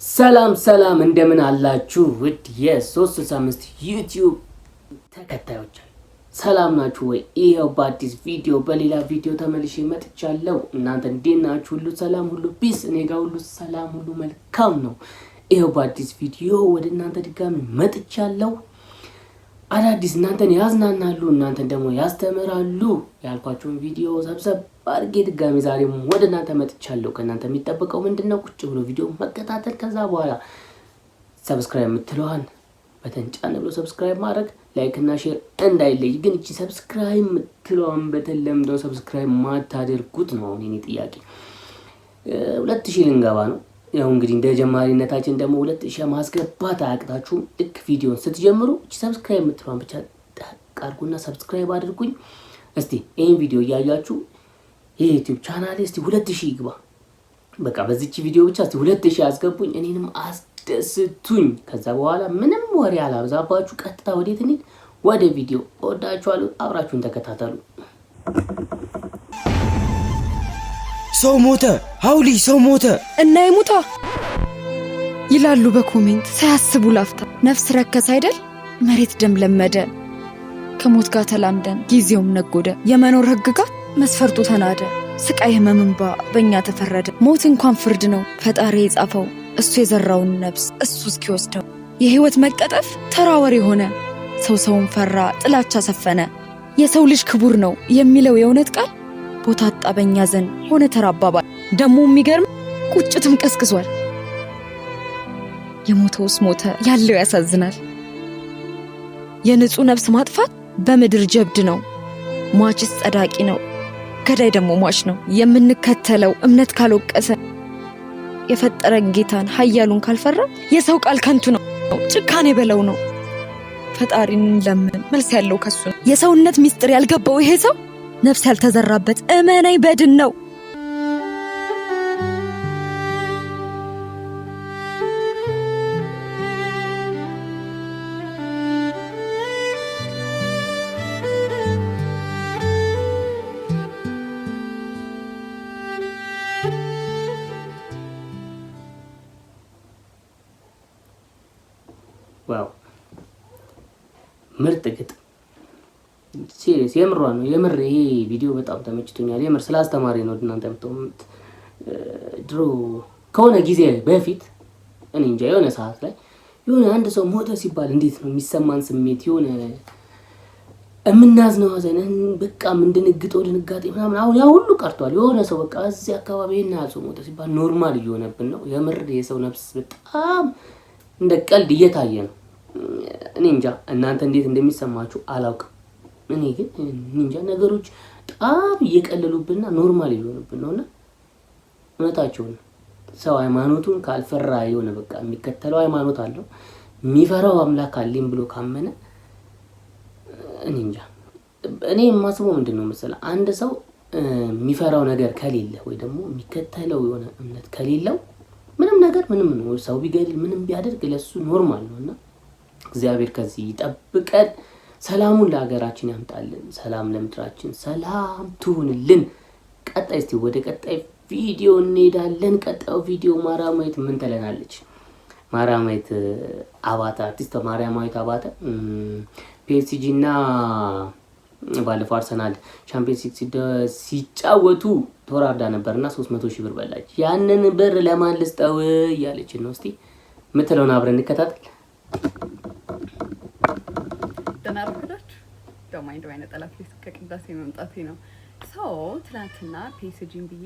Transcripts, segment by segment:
ሰላም እንደምን አላችሁ ውድ የ365 ዩቲዩብ ተከታዮች ሰላም ናችሁ ወይ? ይሄው በአዲስ ቪዲዮ በሌላ ቪዲዮ ተመልሼ መጥቻለሁ። እናንተ እንዴት ናችሁ? ሁሉ ሰላም፣ ሁሉ ፒስ? እኔ ጋር ሁሉ ሰላም፣ ሁሉ መልካም ነው። ይሄው በአዲስ ቪዲዮ ወደ እናንተ ድጋሚ መጥቻለሁ። አዳዲስ እናንተን ያዝናናሉ እናንተን ደግሞ ያስተምራሉ ያልኳችሁን ቪዲዮ ሰብሰብ አድርጌ ድጋሚ ዛሬም ወደ እናንተ መጥቻለሁ። ከእናንተ የሚጠበቀው ምንድነው? ቁጭ ብሎ ቪዲዮ መከታተል፣ ከዛ በኋላ ሰብስክራይብ የምትለዋን በተን ጫን ብሎ ሰብስክራይብ ማድረግ፣ ላይክ እና ሼር እንዳይለይ። ግን እቺ ሰብስክራይብ የምትለዋን በተን ለምደው ሰብስክራይብ ማታደርጉት ነው አሁን የኔ ጥያቄ። 2000 ልንገባ ነው። ያው እንግዲህ እንደ ጀማሪነታችን ደግሞ 2000 ማስገባት አያቅታችሁም። ልክ ቪዲዮን ስትጀምሩ እቺ ሰብስክራይብ የምትለዋን ብቻ ጣርጉና ሰብስክራይብ አድርጉኝ። እስቲ ይሄን ቪዲዮ እያያችሁ የዩቲዩብ ቻናሌ እስቲ 2000 ይግባ። በቃ በዚች ቪዲዮ ብቻ እስቲ 2000 አስገቡኝ፣ እኔንም አስደስቱኝ። ከዛ በኋላ ምንም ወሬ አላብዛባችሁ፣ ቀጥታ ወዴት እንሂድ? ወደ ቪዲዮ። እወዳችኋለሁ፣ አብራችሁን ተከታተሉ። ሰው ሞተ፣ ሀውሊ ሰው ሞተ እና ይሙታ ይላሉ በኮሜንት ሳያስቡ ላፍታ። ነፍስ ረከስ አይደል? መሬት ደም ለመደ፣ ከሞት ጋር ተላምደን ጊዜውም ነጎደ። የመኖር ህግጋት መስፈርቱ ተናደ፣ ስቃይ ህመምንባ በእኛ ተፈረደ። ሞት እንኳን ፍርድ ነው ፈጣሪ የጻፈው፣ እሱ የዘራውን ነፍስ እሱ እስኪወስደው። የህይወት መቀጠፍ ተራ ወሬ ሆነ፣ ሰውን ፈራ ጥላቻ ሰፈነ። የሰው ልጅ ክቡር ነው የሚለው የእውነት ቃል ቦታ አጣ በእኛ ዘንድ ሆነ ተራ አባባል። ደሞ የሚገርም ቁጭትም ቀስቅሷል። የሞተውስ ሞተ ያለው ያሳዝናል። የንጹህ ነፍስ ማጥፋት በምድር ጀብድ ነው። ሟችስ ጸዳቂ ነው፣ ገዳይ ደግሞ ሟች ነው። የምንከተለው እምነት ካልወቀሰ፣ የፈጠረን ጌታን ኃያሉን ካልፈራ፣ የሰው ቃል ከንቱ ነው ጭካኔ በለው ነው። ፈጣሪን ለምን መልስ ያለው ከሱ ነው። የሰውነት ሚስጥር ያልገባው ይሄ ሰው ነፍስ ያልተዘራበት እመናይ በድን ነው። ዋው ምርጥ ግጥም፣ ሲሪየስ የምሯ ነው። የምር ይሄ ቪዲዮ በጣም ተመችቶኛል። የምር ስላስተማሪ ነው እናንተ የምትወምት። ድሮ ከሆነ ጊዜ በፊት እኔ እንጃ የሆነ ሰዓት ላይ የሆነ አንድ ሰው ሞተ ሲባል እንዴት ነው የሚሰማን ስሜት? የሆነ እምናዝነው ሐዘን፣ በቃ እንድንግጠው ድንጋጤ ምናምን አሁን ያ ሁሉ ቀርቷል። የሆነ ሰው በቃ እዚህ አካባቢ እና ሰው ሞተ ሲባል ኖርማል እየሆነብን ነው። የምር የሰው ነፍስ በጣም እንደ ቀልድ እየታየ ነው። እኔ እንጃ እናንተ እንዴት እንደሚሰማችሁ አላውቅም። እኔ ግን እንጃ ነገሮች በጣም እየቀለሉብንና ኖርማል እየሆኑብን ነውና እውነታቸውን ሰው ሃይማኖቱን ካልፈራ የሆነ በቃ የሚከተለው ሃይማኖት አለው የሚፈራው አምላክ አለኝ ብሎ ካመነ እኔ እንጃ። እኔ የማስበው ምንድነው መሰለህ፣ አንድ ሰው የሚፈራው ነገር ከሌለ ወይ ደግሞ የሚከተለው የሆነ እምነት ከሌለው ምንም ነገር ምንም ነው፣ ሰው ቢገድል ምንም ቢያደርግ ለሱ ኖርማል ነውና እግዚአብሔር ከዚህ ይጠብቀን። ሰላሙን ለሀገራችን ያምጣልን፣ ሰላም ለምድራችን ሰላም ትሁንልን። ቀጣይ እስቲ ወደ ቀጣይ ቪዲዮ እንሄዳለን። ቀጣዩ ቪዲዮ ማርያማዊት ምን ትለናለች? ማርያማዊት አባተ፣ አርቲስት ማርያማዊት አባተ ፒኤስጂ እና ባለፈው አርሰናል ቻምፒየንስ ሊግ ሲጫወቱ ተወራርዳ ነበርና 300,000 ብር በላች። ያንን ብር ለማን ልስጠው እያለች ነው። እስቲ ምትለውን አብረን እንከታተል። ደናርኩዳችሁ ደማይንዶ አይነት ጠላት ከቅዳሴ መምጣቴ ነው። ሰው ትናንትና ፒኤስጂን ብዬ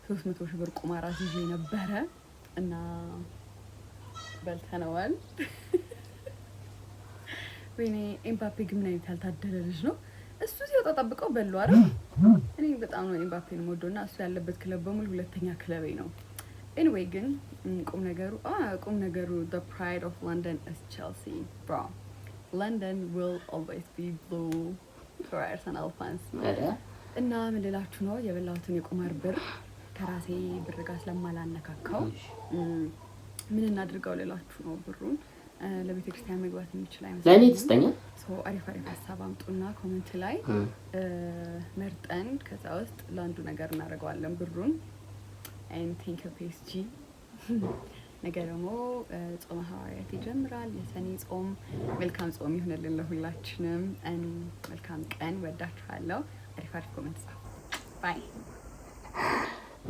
300,000 ብር ቁማር ይዤ ነበረ እና በልተነዋል። ወይኔ ኤምባፔ ግን ምን አይነት ያልታደለ ልጅ ነው። እሱ ሲወጣ ጠብቀው በሉ አይደል? እኔ በጣም ነው ኤምባፔን የምወደውና እሱ ያለበት ክለብ በሙሉ ሁለተኛ ክለቤ ነው። ኤኒዌይ ግን ቁም ነገሩ the pride of London is Chelsea, bro. London will always be blue for Arsenal fans. እና ምን ልላችሁ ነው፣ የበላሁትን የቁማር ብር ከራሴ ብር ጋር ስለማላነካካው ምን እናድርገው ልላችሁ ነው። ብሩን ለቤተ ክርስቲያን መግባት የሚችል አይመስልም። ለኔ ተስተኛ ሰው አሪፍ ሀሳብ አምጡና ኮሜንት ላይ መርጠን ከዛ ውስጥ ለአንዱ ነገር እናደርገዋለን ብሩን። and thank you PSG ነገ ደግሞ ጾመ ሐዋርያት ይጀምራል። የሰኔ ጾም መልካም ጾም ይሁንልን ለሁላችንም። መልካም ቀን። ወዳችኋለሁ። አሪፍ ኮሜንት ጻፉ። ባይ።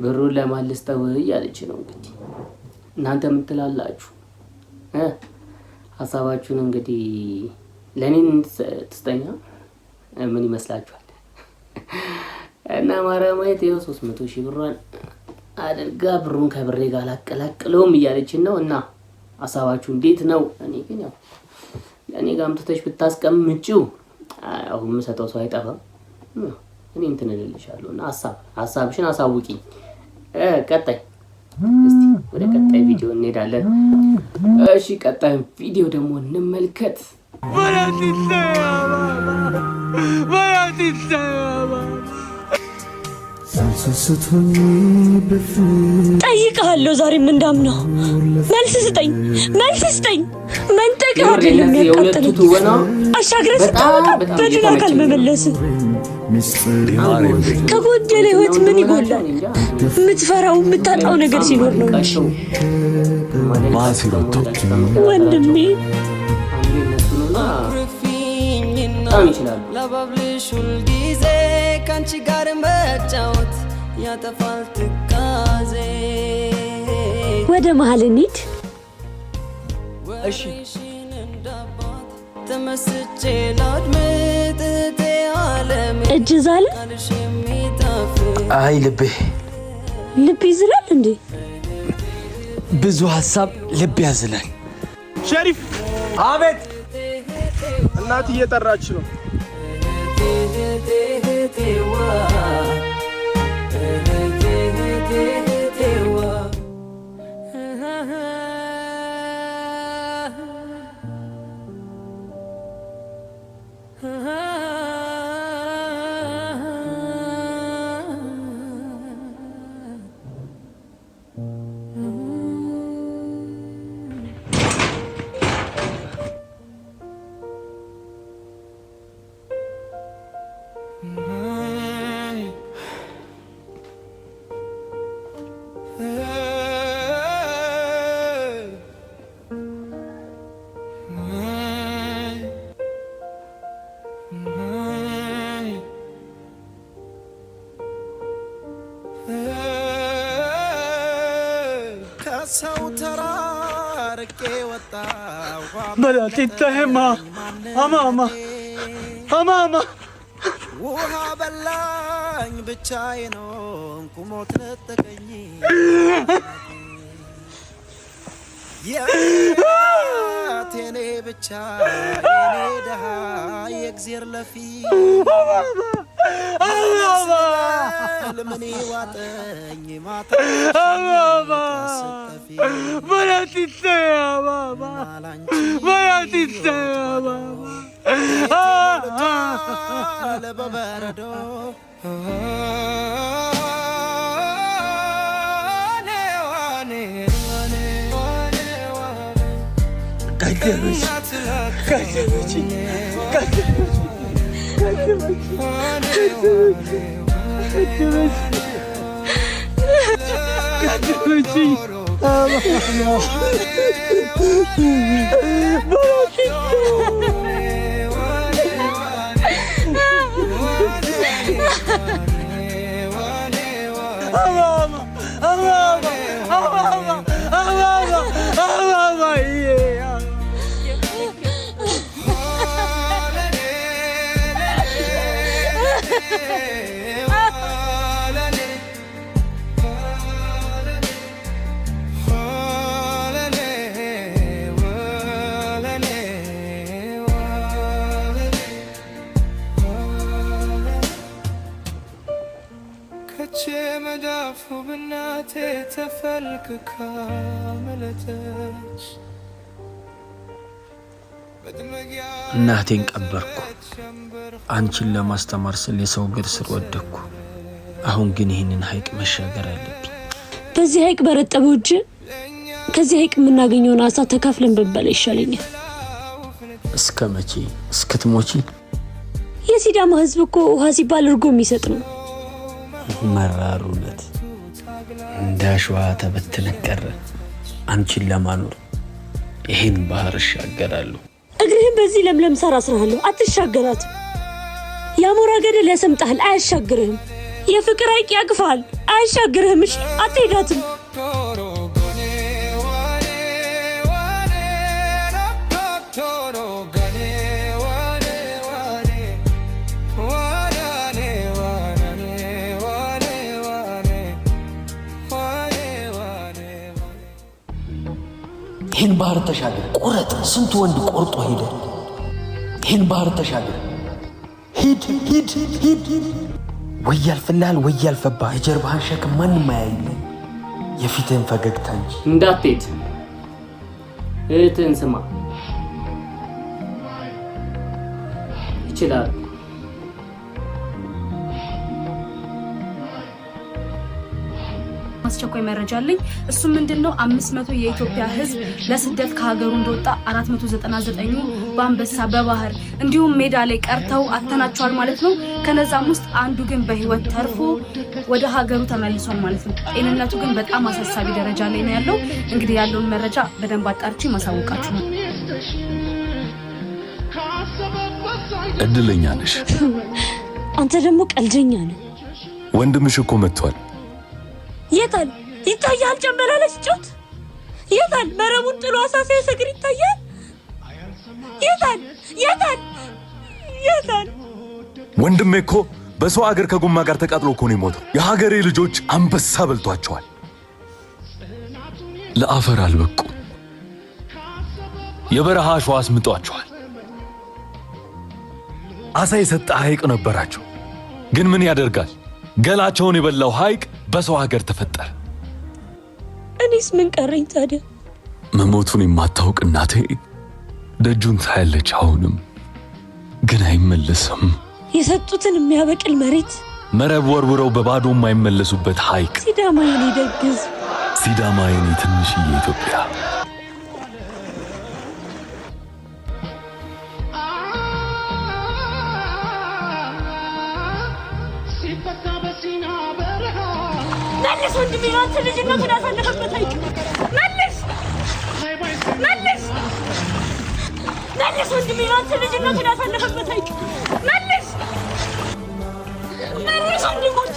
ብሩን ለማልስተው እያለች ነው እንግዲህ። እናንተ ምን ትላላችሁ? ሀሳባችሁን እንግዲህ ለኔ ትስጠኛ። ምን ይመስላችኋል? እና ማርያማዊት ይኸው 300,000 ብሯን አድርጋ ብሩን ከብሬ ጋር አላቀላቅለውም እያለችን ነው። እና ሀሳባችሁ እንዴት ነው? እኔ ግን ያው ለእኔ ጋር አምጥተሽ ብታስቀምጪው አሁን የምሰጠው ሰው አይጠፋም። እኔ እንትን እልልሻለሁ። እና ሀሳብሽን አሳውቂኝ። ቀጣይ እስቲ ወደ ቀጣይ ቪዲዮ እንሄዳለን። እሺ ቀጣይ ቪዲዮ ደግሞ እንመልከት። ጠይቀሃለሁ ዛሬም እንዳምነው መልስ ስጠኝ። መንጠቅ አይደለም ያቃጥለው አሻግረህ ስታወጣ በድን አካል መመለስ ከጎደለ ህይወት ምን ይጎላል? የምትፈራው የምታጣው ነገር ሲኖር ነው ወንድሜ። ለባብልሽ ሁልጊዜ ካንቺ ጋር መጫወት ያጠፋል ትካዜ። ወደ መሀል እንሂድ። እሺ ተመስጬ ላድምጥ ዓለም እጅ ዛለ። አይ ልብ ይዝላል እንዴ? ብዙ ሀሳብ ልብ ያዝላል። ሸሪፍ አቤት። እናት እየጠራች ነው። ከሰው ተራርቄ ወጣሁ በላቲተህማ አማማ ውሃ በላኝ ብቻዬን ሆንኩ ሞት ነጠቀኝ። የኔ ብቻ የኔ ደሃ የእግዜር ለፊ ለምን ዋጠኝ ማታ ለበረዶ መዳፉ ብናቴ ተፈልክካ መለተች። እናቴን ቀበርኩ። አንቺን ለማስተማር ስለ የሰው እግር ስር ወደኩ። አሁን ግን ይህንን ሐይቅ መሻገር አለብኝ። በዚህ ሐይቅ በረጠበው እጅ ከዚህ ሐይቅ የምናገኘውን አሳ ተካፍለን ብንበላ ይሻለኛል። እስከ መቼ? እስክትሞቺ? የሲዳማ ህዝብ እኮ ውሃ ሲባል እርጎ የሚሰጥ ነው። መራሩነት እንዳሸዋ ተበትነ ቀረ። አንቺን ለማኖር ይሄን ባህር እሻገራለሁ። እግርህን በዚህ ለምለም ሳር አስራለሁ። አትሻገራትም። የአሞራ ገደል ያሰምጣል፣ አያሻግርህም። የፍቅር ሐይቅ ያቅፋል፣ አያሻግርህም። እሺ አትሄዳትም። ይህን ባህር ተሻገር፣ ቁረጥ። ስንት ወንድ ቆርጦ ሄደ። ይህን ባህር ተሻገር፣ ሂድ ሂድ ሂድ። ወይ ያልፍልሃል ወይ ያልፈባህ። የጀርባህን ሸክም ማንም አያይልህ፣ የፊትህን ፈገግታ እንጂ። እንዳትሄድ እህትህን ስማ። ይችላል። አስቸኳይ መረጃ አለኝ። እሱ ምንድነው 500 የኢትዮጵያ ሕዝብ ለስደት ከሀገሩ እንደወጣ 499 በአንበሳ በባህር እንዲሁም ሜዳ ላይ ቀርተው አተናቸዋል ማለት ነው። ከነዛም ውስጥ አንዱ ግን በህይወት ተርፎ ወደ ሀገሩ ተመልሷል ማለት ነው። ጤንነቱ ግን በጣም አሳሳቢ ደረጃ ላይ ነው ያለው። እንግዲህ ያለውን መረጃ በደንብ አጣርቼ ማሳወቃችሁ ነው። እድለኛ ነሽ። አንተ ደግሞ ቀልደኛ ነህ። ወንድምሽ እኮ መጥቷል። የታል? ይታያል? ጨመላለች ጮት የታል? መረቡን ጥሎ አሳሳ ሰግር ይታያል? የታል? የታል? የታል? ወንድሜ እኮ በሰው አገር ከጎማ ጋር ተቃጥሎ እኮ ነው የሞተው። የሀገሬ ልጆች አንበሳ በልቷቸዋል። ለአፈር አልበቁ። የበረሃ አሸዋ አስምጧቸዋል። አሳ የሰጠ ሐይቅ ነበራቸው። ግን ምን ያደርጋል፣ ገላቸውን የበላው ሐይቅ በሰው ሀገር ተፈጠረ። እኔስ ምን ቀረኝ ታዲያ? መሞቱን የማታውቅ እናቴ ደጁን ታያለች። አሁንም ግን አይመለስም። የሰጡትን የሚያበቅል መሬት፣ መረብ ወርውረው በባዶ የማይመለሱበት ሐይቅ። ሲዳማ የኔ ደግዝ፣ ሲዳማ የኔ ትንሽዬ ኢትዮጵያ። መልስ ወንድሜ፣ አንተ ልጅነቱን ያሳለፈበት ሐይቅ መልስ፣ መልስ፣ መልስ ወንድሜ፣ አንተ ልጅነቱን ያሳለፈበት ሐይቅ መልስ፣ መልስ ወንድሞች።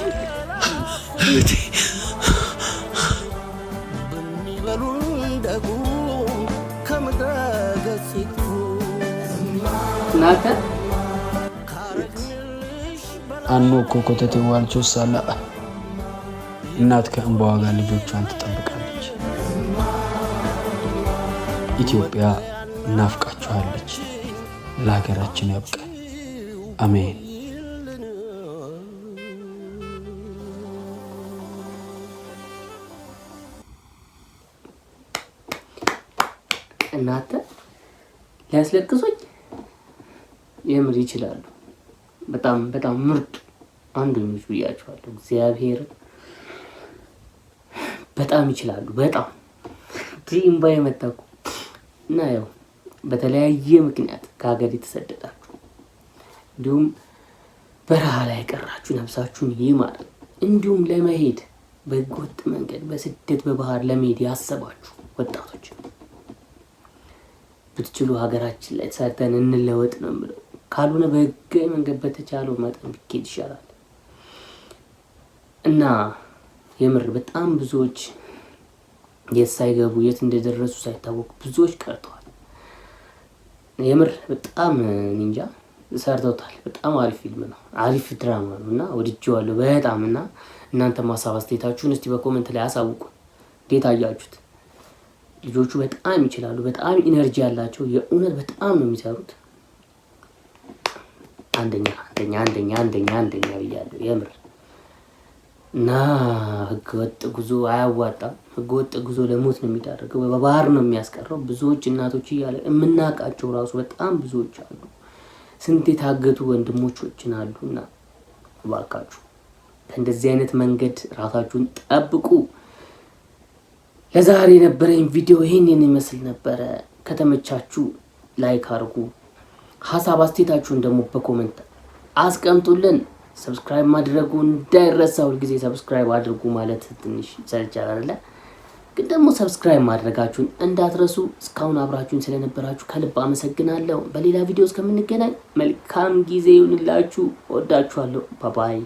ናተ አኖ ኮኮተቴ ዋልቾ ሳላ እናት ከእንባዋ ጋር ልጆቿን ትጠብቃለች። ኢትዮጵያ እናፍቃችኋለች። ለሀገራችን ያብቃል። አሜን። እናተ ሊያስለቅሱኝ የምር ይችላሉ። በጣም በጣም ምርጥ አንደኞች ብያቸዋለሁ። እግዚአብሔር በጣም ይችላሉ። በጣም ዲምባ የመጣኩ እና ያው በተለያየ ምክንያት ከሀገር የተሰደዳችሁ እንዲሁም በረሃ ላይ ቀራችሁ ነፍሳችሁን ይማር። እንዲሁም ለመሄድ በህገወጥ መንገድ በስደት በባህር ለመሄድ ያሰባችሁ ወጣቶች ብትችሉ ሀገራችን ላይ ሰርተን እንለወጥ ነው የምለው። ካልሆነ በህጋዊ መንገድ በተቻለው መጠን ቢኬድ ይሻላል እና የምር በጣም ብዙዎች የት ሳይገቡ የት እንደደረሱ ሳይታወቁ ብዙዎች ቀርተዋል። የምር በጣም እንጃ ሰርተውታል። በጣም አሪፍ ፊልም ነው፣ አሪፍ ድራማ ነው እና ወድጄዋለሁ በጣም። እና እናንተ ማሳብ አስተያየታችሁን እስቲ በኮሜንት ላይ አሳውቁ። እንዴት አያችሁት? ልጆቹ በጣም ይችላሉ። በጣም ኢነርጂ ያላቸው የእውነት በጣም ነው የሚሰሩት። አንደኛ አንደኛ አንደኛ አንደኛ አንደኛ ብያለሁ የምር። እና ህገወጥ ጉዞ አያዋጣም። ህገወጥ ጉዞ ለሞት ነው የሚዳርገው፣ በባህር ነው የሚያስቀረው። ብዙዎች እናቶች እያለ የምናውቃቸው ራሱ በጣም ብዙዎች አሉ። ስንት የታገቱ ወንድሞችን አሉና እባካችሁ ከእንደዚህ አይነት መንገድ ራሳችሁን ጠብቁ። ለዛሬ የነበረኝ ቪዲዮ ይሄንን ይመስል ነበረ። ከተመቻችሁ ላይክ አድርጉ። ሀሳብ አስተያየታችሁን ደግሞ በኮሜንት አስቀምጡልን። ሰብስክራይብ ማድረጉ እንዳይረሳ። ሁልጊዜ ሰብስክራይብ አድርጉ ማለት ትንሽ ይሰለቻል አይደለ? ግን ደግሞ ሰብስክራይብ ማድረጋችሁን እንዳትረሱ። እስካሁን አብራችሁን ስለነበራችሁ ከልብ አመሰግናለሁ። በሌላ ቪዲዮ እስከምንገናኝ መልካም ጊዜ ይሁንላችሁ። ወዳችኋለሁ። ባይ